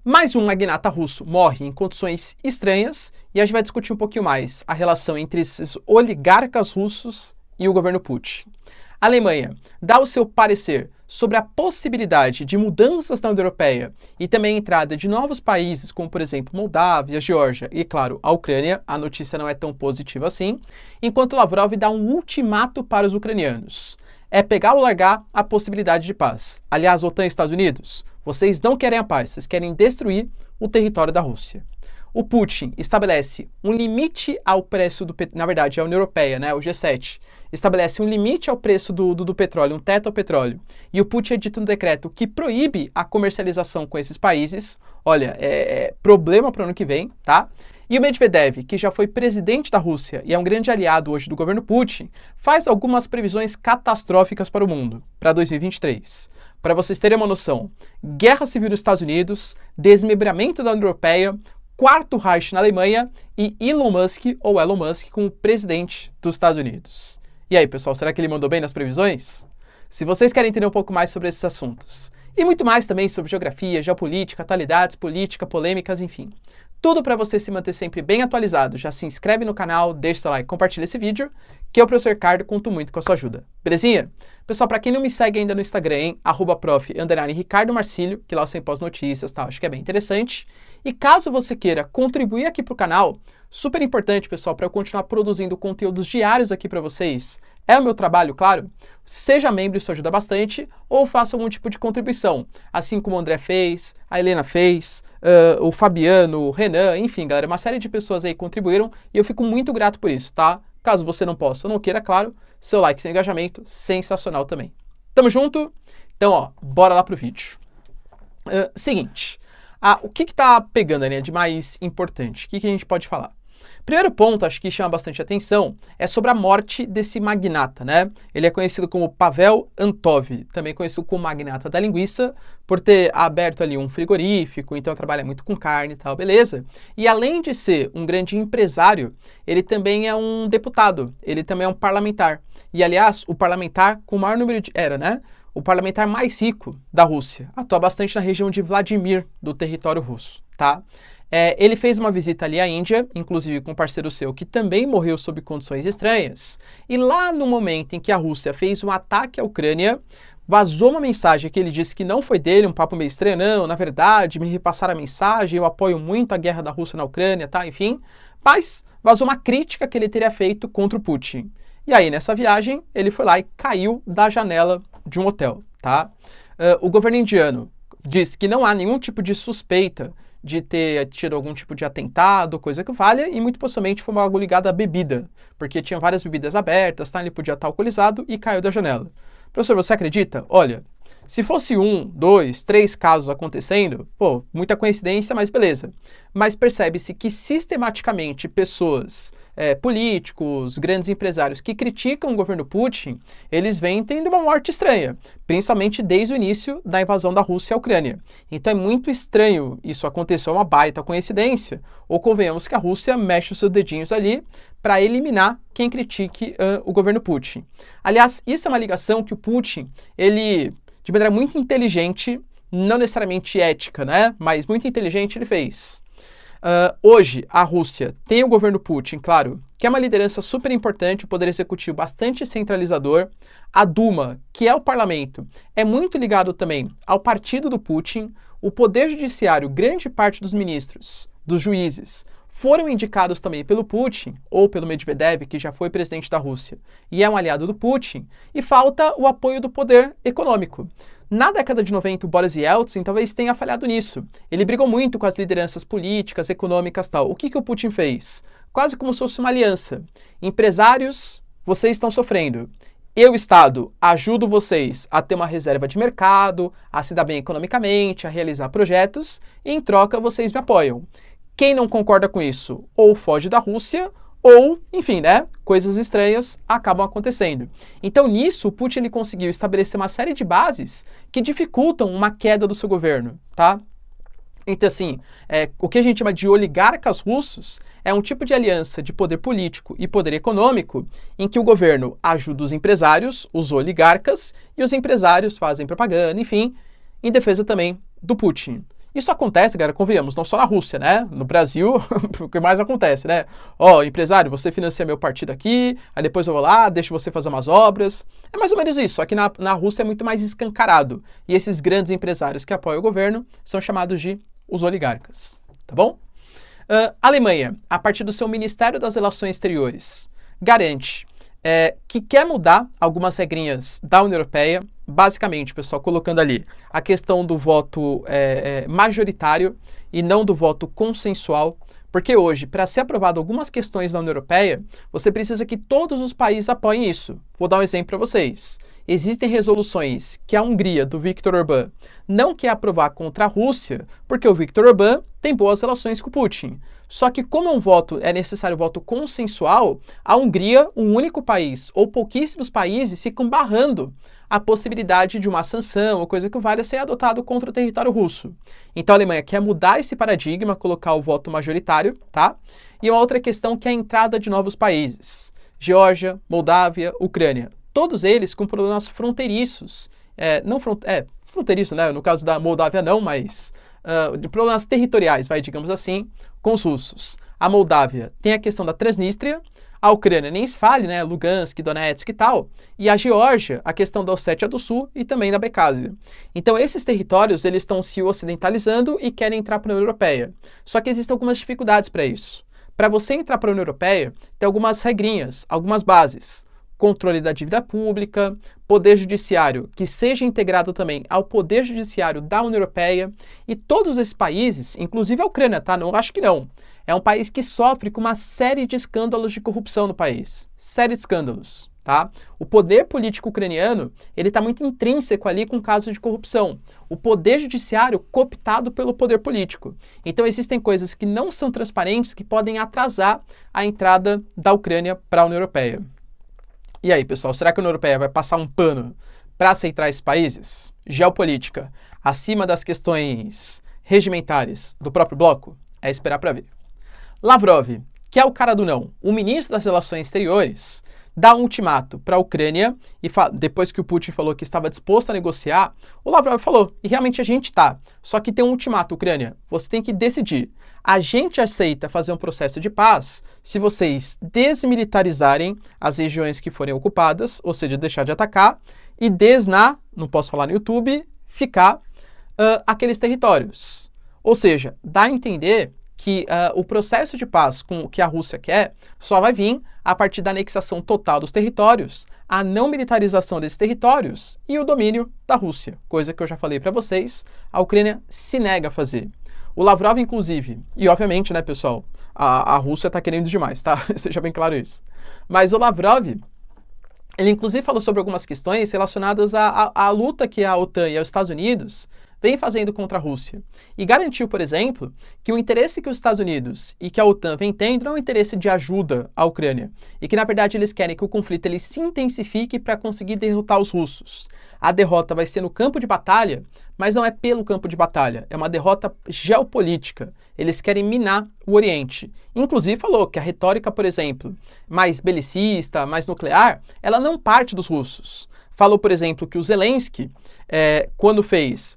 Mais um magnata russo morre em condições estranhas e a gente vai discutir um pouquinho mais a relação entre esses oligarcas russos e o governo Putin. A Alemanha dá o seu parecer sobre a possibilidade de mudanças na União Europeia e também a entrada de novos países, como por exemplo Moldávia, Geórgia e, claro, a Ucrânia. A notícia não é tão positiva assim, enquanto Lavrov dá um ultimato para os ucranianos. É pegar ou largar a possibilidade de paz. Aliás, OTAN e Estados Unidos, vocês não querem a paz, vocês querem destruir o território da Rússia. O Putin estabelece um limite ao preço do petróleo, na verdade, a União Europeia, né, o G7, estabelece um limite ao preço do petróleo, um teto ao petróleo. E o Putin edita um decreto que proíbe a comercialização com esses países. Olha, é problema para o ano que vem, tá? E o Medvedev, que já foi presidente da Rússia e é um grande aliado hoje do governo Putin, faz algumas previsões catastróficas para o mundo, para 2023. Para vocês terem uma noção, guerra civil nos Estados Unidos, desmembramento da União Europeia, Quarto Reich na Alemanha e Elon Musk como presidente dos Estados Unidos. E aí, pessoal, será que ele mandou bem nas previsões? Se vocês querem entender um pouco mais sobre esses assuntos, e muito mais também sobre geografia, geopolítica, atualidades, política, polêmicas, enfim, tudo para você se manter sempre bem atualizado, já se inscreve no canal, deixa seu like, compartilha esse vídeo, que eu, professor Ricardo, conto muito com a sua ajuda. Belezinha? Pessoal, para quem não me segue ainda no Instagram, hein, @prof_Ricardo Marcílio, que lá eu sempre posto notícias, tá? Acho que é bem interessante. E caso você queira contribuir aqui para o canal, super importante, pessoal, para eu continuar produzindo conteúdos diários aqui para vocês, é o meu trabalho, claro, seja membro, isso ajuda bastante, ou faça algum tipo de contribuição, assim como o André fez, a Helena fez, o Fabiano, o Renan, enfim, galera, uma série de pessoas aí contribuíram e eu fico muito grato por isso, tá? Caso você não possa ou não queira, claro, seu like, seu engajamento, sensacional também. Tamo junto? Então, ó, bora lá pro vídeo. Seguinte, o que tá pegando, né, de mais importante? O que a gente pode falar? Primeiro ponto, acho que chama bastante atenção, é sobre a morte desse magnata, né? Ele é conhecido como Pavel Antov, também conhecido como magnata da linguiça, por ter aberto ali um frigorífico, então trabalha muito com carne e tal, beleza? E além de ser um grande empresário, ele também é um deputado, ele também é um parlamentar. E aliás, o parlamentar com o maior número de... né? O parlamentar mais rico da Rússia, atua bastante na região de Vladimir, do território russo, tá? Ele fez uma visita ali à Índia, inclusive com um parceiro seu que também morreu sob condições estranhas, e lá no momento em que a Rússia fez um ataque à Ucrânia, vazou uma mensagem que ele disse que não foi dele, um papo meio estranho, não, na verdade, me repassaram a mensagem, eu apoio muito a guerra da Rússia na Ucrânia, tá, enfim, mas vazou uma crítica que ele teria feito contra o Putin. E aí, nessa viagem, ele foi lá e caiu da janela de um hotel, tá? O governo indiano diz que não há nenhum tipo de suspeita de ter tido algum tipo de atentado, coisa que valha, e muito possivelmente foi algo ligado à bebida, porque tinha várias bebidas abertas, tá? Ele podia estar alcoolizado e caiu da janela. Professor, você acredita? Olha, se fosse 1, 2, 3 casos acontecendo, pô, muita coincidência, mas beleza. Mas percebe-se que sistematicamente pessoas, políticos, grandes empresários que criticam o governo Putin, eles vêm tendo uma morte estranha, principalmente desde o início da invasão da Rússia à Ucrânia. Então é muito estranho isso acontecer, é uma baita coincidência, ou convenhamos que a Rússia mexe os seus dedinhos ali para eliminar quem critique o governo Putin. Aliás, isso é uma ligação que o Putin, ele, de maneira muito inteligente, não necessariamente ética, né? Mas muito inteligente ele fez. Hoje, a Rússia tem o governo Putin, claro, que é uma liderança super importante, o poder executivo bastante centralizador. A Duma, que é o parlamento, é muito ligado também ao partido do Putin. O poder judiciário, grande parte dos ministros, dos juízes, foram indicados também pelo Putin, ou pelo Medvedev, que já foi presidente da Rússia, e é um aliado do Putin, e falta o apoio do poder econômico. Na década de 90, o Boris Yeltsin talvez tenha falhado nisso. Ele brigou muito com as lideranças políticas, econômicas e tal. O que o Putin fez? Quase como se fosse uma aliança. Empresários, vocês estão sofrendo. Eu, Estado, ajudo vocês a ter uma reserva de mercado, a se dar bem economicamente, a realizar projetos, e em troca vocês me apoiam. Quem não concorda com isso ou foge da Rússia, ou, enfim, né, coisas estranhas acabam acontecendo. Então, nisso, o Putin ele conseguiu estabelecer uma série de bases que dificultam uma queda do seu governo, tá? Então, assim, o que a gente chama de oligarcas russos é um tipo de aliança de poder político e poder econômico em que o governo ajuda os empresários, os oligarcas, e os empresários fazem propaganda, enfim, em defesa também do Putin. Isso acontece, galera, convenhamos, não só na Rússia, né? No Brasil, o que mais acontece, né? Ó, empresário, você financia meu partido aqui, aí depois eu vou lá, deixo você fazer umas obras. É mais ou menos isso, só que na Rússia é muito mais escancarado. E esses grandes empresários que apoiam o governo são chamados de os oligarcas, tá bom? Alemanha, a partir do seu Ministério das Relações Exteriores, garante que quer mudar algumas regrinhas da União Europeia, basicamente, pessoal, colocando ali a questão do voto majoritário e não do voto consensual, porque hoje, para ser aprovado algumas questões da União Europeia, você precisa que todos os países apoiem isso. Vou dar um exemplo para vocês. Existem resoluções que a Hungria, do Viktor Orbán, não quer aprovar contra a Rússia, porque o Viktor Orbán tem boas relações com o Putin. Só que como é necessário voto consensual, a Hungria, um único país, ou pouquíssimos países, ficam barrando a possibilidade de uma sanção ou coisa que valha ser adotado contra o território russo. Então a Alemanha quer mudar esse paradigma, colocar o voto majoritário, tá? E uma outra questão que é a entrada de novos países. Geórgia, Moldávia, Ucrânia. Todos eles com problemas fronteiriços. Fronteiriço, né? No caso da Moldávia não, mas de problemas territoriais, digamos assim, com os russos. A Moldávia tem a questão da Transnistria, a Ucrânia nem se fale, né? Lugansk, Donetsk e tal. E a Geórgia, a questão da Ossétia do Sul e também da Abchásia. Então esses territórios, eles estão se ocidentalizando e querem entrar para a União Europeia. Só que existem algumas dificuldades para isso. Para você entrar para a União Europeia, tem algumas regrinhas, algumas bases. Controle da dívida pública, poder judiciário que seja integrado também ao poder judiciário da União Europeia, e todos esses países, inclusive a Ucrânia, tá? Não acho que não. É um país que sofre com uma série de escândalos de corrupção no país. Série de escândalos, tá? O poder político ucraniano, ele está muito intrínseco ali com casos de corrupção. O poder judiciário cooptado pelo poder político. Então existem coisas que não são transparentes que podem atrasar a entrada da Ucrânia para a União Europeia. E aí, pessoal, será que a União Europeia vai passar um pano para aceitar esses países? Geopolítica, acima das questões regimentares do próprio bloco? É esperar para ver. Lavrov, que é o cara do não, o ministro das Relações Exteriores, dá um ultimato para a Ucrânia e depois que o Putin falou que estava disposto a negociar, o Lavrov falou, e realmente a gente está, só que tem um ultimato, Ucrânia, você tem que decidir. A gente aceita fazer um processo de paz se vocês desmilitarizarem as regiões que forem ocupadas, ou seja, deixar de atacar, e não posso falar no YouTube, ficar aqueles territórios. Ou seja, dá a entender que o processo de paz que a Rússia quer só vai vir a partir da anexação total dos territórios, a não militarização desses territórios e o domínio da Rússia, coisa que eu já falei para vocês, a Ucrânia se nega a fazer. O Lavrov, inclusive, e obviamente, né, pessoal, a Rússia está querendo demais, tá? Esteja bem claro isso. Mas o Lavrov, ele inclusive falou sobre algumas questões relacionadas à luta que a OTAN e os Estados Unidos vem fazendo contra a Rússia. E garantiu, por exemplo, que o interesse que os Estados Unidos e que a OTAN vem tendo não é um interesse de ajuda à Ucrânia. E que, na verdade, eles querem que o conflito ele se intensifique para conseguir derrotar os russos. A derrota vai ser no campo de batalha, mas não é pelo campo de batalha. É uma derrota geopolítica. Eles querem minar o Oriente. Inclusive falou que a retórica, por exemplo, mais belicista, mais nuclear, ela não parte dos russos. Falou, por exemplo, que o Zelensky, quando fez...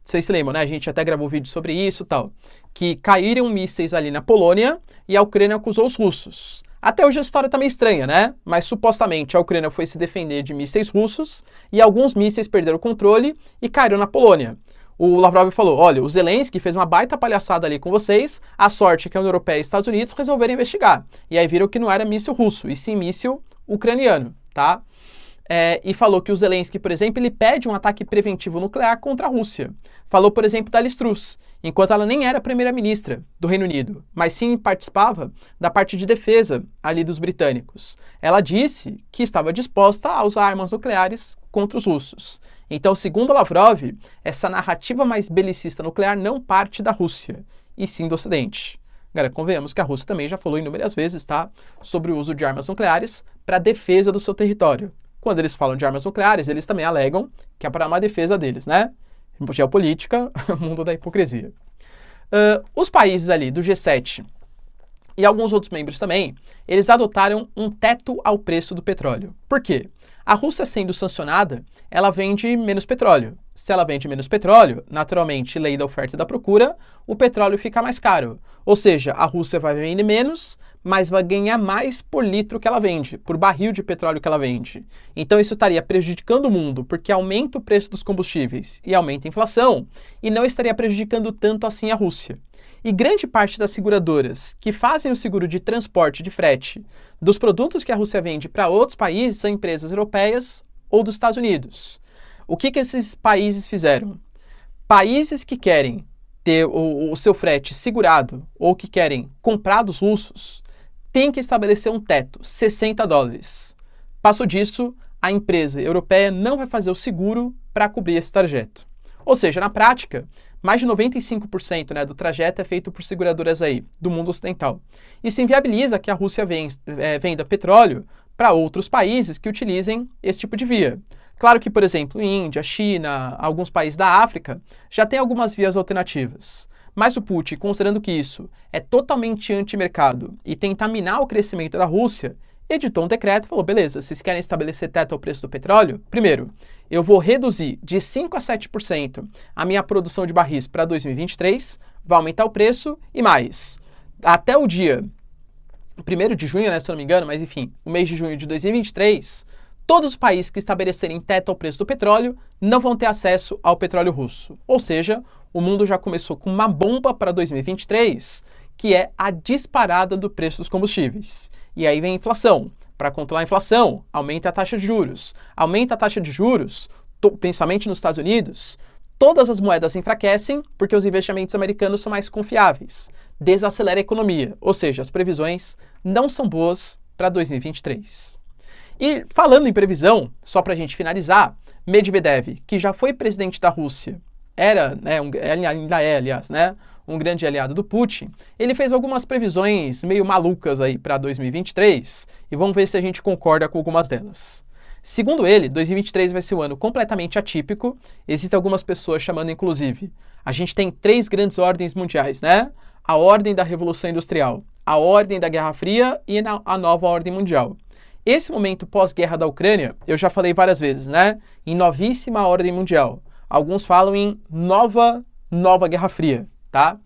Vocês se lembram, né? A gente até gravou vídeo sobre isso e tal. Que caíram mísseis ali na Polônia e a Ucrânia acusou os russos. Até hoje a história tá meio estranha, né? Mas supostamente a Ucrânia foi se defender de mísseis russos e alguns mísseis perderam o controle e caíram na Polônia. O Lavrov falou, olha, o Zelensky fez uma baita palhaçada ali com vocês, a sorte é que a União Europeia e os Estados Unidos resolveram investigar. E aí viram que não era míssil russo, e sim míssil ucraniano, tá? E falou que o Zelensky, por exemplo, ele pede um ataque preventivo nuclear contra a Rússia. Falou, por exemplo, da Liz Truss, enquanto ela nem era primeira-ministra do Reino Unido, mas sim participava da parte de defesa ali dos britânicos. Ela disse que estava disposta a usar armas nucleares contra os russos. Então, segundo Lavrov, essa narrativa mais belicista nuclear não parte da Rússia, e sim do Ocidente. Agora, convenhamos que a Rússia também já falou inúmeras vezes, tá, sobre o uso de armas nucleares para defesa do seu território. Quando eles falam de armas nucleares, eles também alegam que é para uma defesa deles, né? Geopolítica, mundo da hipocrisia. Os países ali do G7 e alguns outros membros também, eles adotaram um teto ao preço do petróleo. Por quê? A Rússia sendo sancionada, ela vende menos petróleo. Se ela vende menos petróleo, naturalmente, lei da oferta e da procura, o petróleo fica mais caro. Ou seja, a Rússia vai vender menos, mas vai ganhar mais por litro que ela vende, por barril de petróleo que ela vende. Então isso estaria prejudicando o mundo, porque aumenta o preço dos combustíveis e aumenta a inflação, e não estaria prejudicando tanto assim a Rússia. E grande parte das seguradoras que fazem o seguro de transporte de frete dos produtos que a Rússia vende para outros países são empresas europeias ou dos Estados Unidos. O que esses países fizeram? Países que querem ter o seu frete segurado ou que querem comprar dos russos têm que estabelecer um teto, $60. Passou disso, a empresa europeia não vai fazer o seguro para cobrir esse trajeto. Ou seja, na prática, mais de 95% do trajeto é feito por seguradoras aí, do mundo ocidental. Isso inviabiliza que a Rússia venda petróleo para outros países que utilizem esse tipo de via. Claro que, por exemplo, Índia, China, alguns países da África, já tem algumas vias alternativas. Mas o Putin, considerando que isso é totalmente anti-mercado e tenta minar o crescimento da Rússia, editou um decreto e falou, beleza, vocês querem estabelecer teto ao preço do petróleo? Primeiro, eu vou reduzir de 5% a 7% a minha produção de barris para 2023, vai aumentar o preço e mais. Até o dia 1º de junho, se eu não me engano, mas enfim, o mês de junho de 2023, todos os países que estabelecerem teto ao preço do petróleo não vão ter acesso ao petróleo russo. Ou seja, o mundo já começou com uma bomba para 2023, que é a disparada do preço dos combustíveis. E aí vem a inflação. Para controlar a inflação, aumenta a taxa de juros. Aumenta a taxa de juros, principalmente nos Estados Unidos, todas as moedas enfraquecem porque os investimentos americanos são mais confiáveis. Desacelera a economia, ou seja, as previsões não são boas para 2023. E falando em previsão, só para a gente finalizar, Medvedev, que já foi presidente da Rússia, ainda é, aliás, um grande aliado do Putin, ele fez algumas previsões meio malucas aí para 2023 e vamos ver se a gente concorda com algumas delas. Segundo ele, 2023 vai ser um ano completamente atípico, existem algumas pessoas chamando inclusive, a gente tem 3 grandes ordens mundiais, A ordem da Revolução Industrial, a ordem da Guerra Fria e a nova ordem mundial. Esse momento pós-guerra da Ucrânia, eu já falei várias vezes, Em novíssima ordem mundial. Alguns falam em nova Guerra Fria, tá?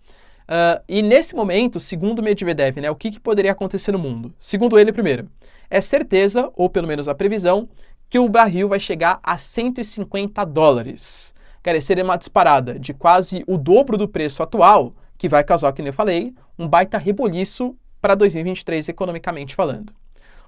E nesse momento, segundo Medvedev, o que poderia acontecer no mundo? Segundo ele, primeiro, é certeza, ou pelo menos a previsão, que o barril vai chegar a $150. Cara, seria uma disparada de quase o dobro do preço atual, que vai causar, como eu falei, um baita reboliço para 2023 economicamente falando.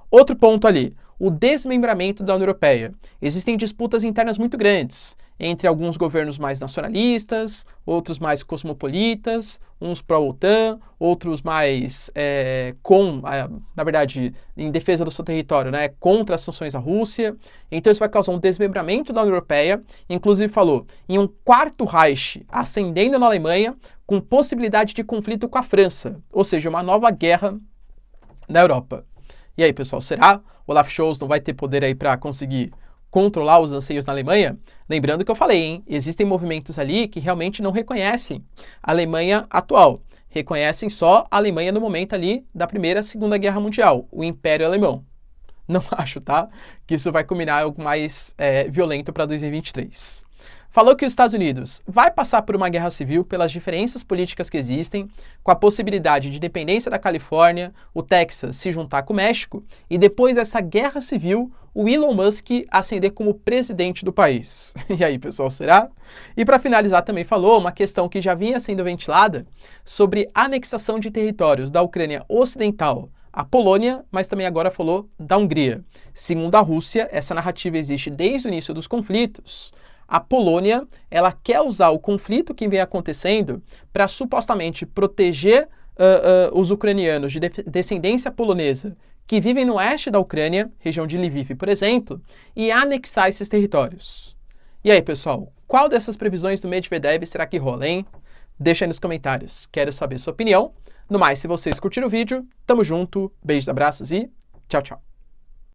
Outro ponto ali, o desmembramento da União Europeia. Existem disputas internas muito grandes entre alguns governos mais nacionalistas, outros mais cosmopolitas, uns pró-OTAN, outros mais na verdade, em defesa do seu território, contra as sanções à Rússia. Então isso vai causar um desmembramento da União Europeia, inclusive falou em um quarto Reich ascendendo na Alemanha, com possibilidade de conflito com a França, ou seja, uma nova guerra na Europa. E aí, pessoal, será? Olaf Scholz não vai ter poder aí para conseguir controlar os anseios na Alemanha? Lembrando que eu falei, existem movimentos ali que realmente não reconhecem a Alemanha atual. Reconhecem só a Alemanha no momento ali da Primeira e Segunda Guerra Mundial, o Império Alemão. Não acho, tá? Que isso vai culminar algo mais violento para 2023. Falou que os Estados Unidos vai passar por uma guerra civil pelas diferenças políticas que existem, com a possibilidade de independência da Califórnia, o Texas se juntar com o México, e depois dessa guerra civil, o Elon Musk ascender como presidente do país. E aí, pessoal, será? E para finalizar também falou uma questão que já vinha sendo ventilada sobre anexação de territórios da Ucrânia Ocidental à Polônia, mas também agora falou da Hungria. Segundo a Rússia, essa narrativa existe desde o início dos conflitos. A Polônia, ela quer usar o conflito que vem acontecendo para supostamente proteger os ucranianos de descendência polonesa que vivem no oeste da Ucrânia, região de Lviv, por exemplo, e anexar esses territórios. E aí, pessoal, qual dessas previsões do Medvedev será que rola, hein? Deixa aí nos comentários, quero saber sua opinião. No mais, se vocês curtiram o vídeo, tamo junto, beijos, abraços e tchau, tchau.